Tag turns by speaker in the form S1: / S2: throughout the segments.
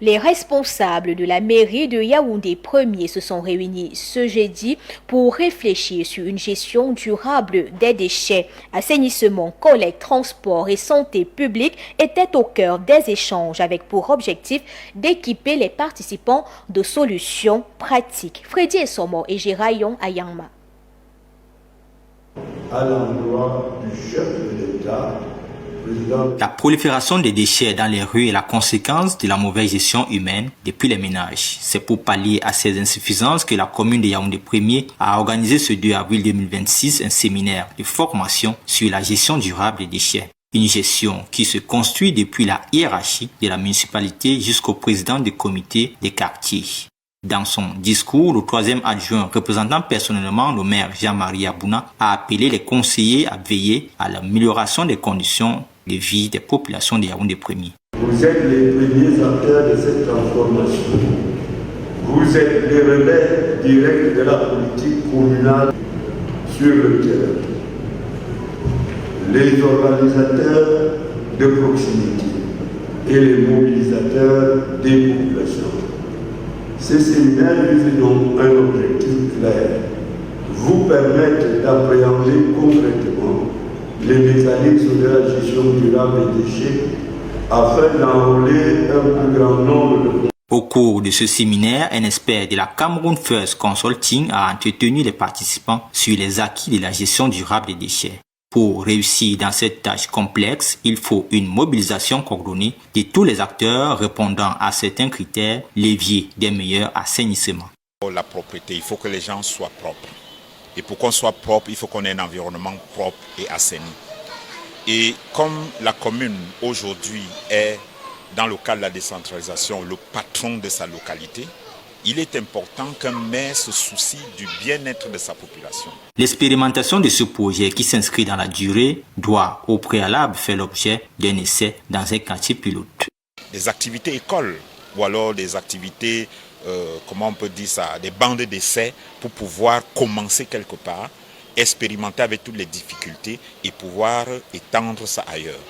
S1: Les responsables de la mairie de Yaoundé 1er se sont réunis ce jeudi pour réfléchir sur une gestion durable des déchets. Assainissement, collecte, transport et santé publique étaient au cœur des échanges avec pour objectif d'équiper les participants de solutions pratiques. Freddy Essomo et Géraillon Ayangma.
S2: À l'endroit du chef de l'État,
S3: la prolifération des déchets dans les rues est la conséquence de la mauvaise gestion humaine depuis les ménages. C'est pour pallier à ces insuffisances que la commune de Yaoundé 1er a organisé ce 2 avril 2026 un séminaire de formation sur la gestion durable des déchets. Une gestion qui se construit depuis la hiérarchie de la municipalité jusqu'au président du comité des quartiers. Dans son discours, le troisième adjoint représentant personnellement le maire Jean-Marie Abouna a appelé les conseillers à veiller à l'amélioration des conditions de vie des populations de Yaoundé 1er.
S2: Vous êtes les premiers acteurs de cette transformation. Vous êtes les relais directs de la politique communale sur le terrain. Les organisateurs de proximité et les mobilisateurs des populations. Ces séminaires visent donc un objectif clair, vous permettre d'appréhender concrètement les mécanismes de la gestion durable des déchets afin d'enrôler un plus grand nombre de...
S3: Au cours de ce séminaire, un expert de la Cameroun First Consulting a entretenu les participants sur les acquis de la gestion durable des déchets. Pour réussir dans cette tâche complexe, il faut une mobilisation coordonnée de tous les acteurs répondant à certains critères, leviers des meilleurs assainissements.
S4: La propreté, il faut que les gens soient propres. Et pour qu'on soit propre, il faut qu'on ait un environnement propre et assaini. Et comme la commune aujourd'hui est, dans le cadre de la décentralisation, le patron de sa localité, il est important qu'un maire se soucie du bien-être de sa population.
S3: L'expérimentation de ce projet qui s'inscrit dans la durée doit au préalable faire l'objet d'un essai dans un quartier pilote.
S4: Des activités écoles ou alors des activités, comment on peut dire ça, des bandes d'essai pour pouvoir commencer quelque part, expérimenter avec toutes les difficultés et pouvoir étendre ça ailleurs.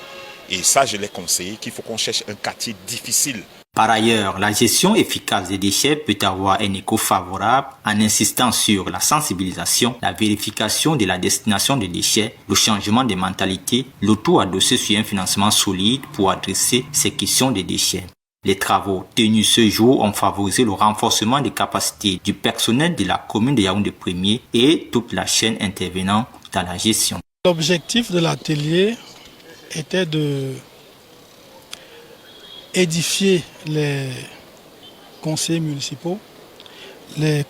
S4: Et ça, je l'ai conseillé qu'il faut qu'on cherche un quartier difficile.
S3: Par ailleurs, la gestion efficace des déchets peut avoir un écho favorable en insistant sur la sensibilisation, la vérification de la destination des déchets, le changement des mentalités, le tout adossé sur un financement solide pour adresser ces questions des déchets. Les travaux tenus ce jour ont favorisé le renforcement des capacités du personnel de la commune de Yaoundé 1er et toute la chaîne intervenant dans la gestion.
S5: L'objectif de l'atelier était de édifier les conseillers municipaux, les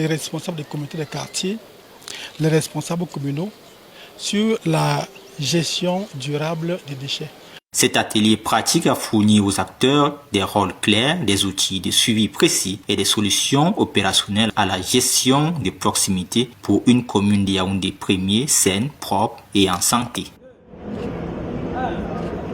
S5: responsables des comités de quartier, les responsables communaux sur la gestion durable des déchets.
S3: Cet atelier pratique a fourni aux acteurs des rôles clairs, des outils de suivi précis et des solutions opérationnelles à la gestion de proximité pour une commune de Yaoundé 1er saine, propre et en santé.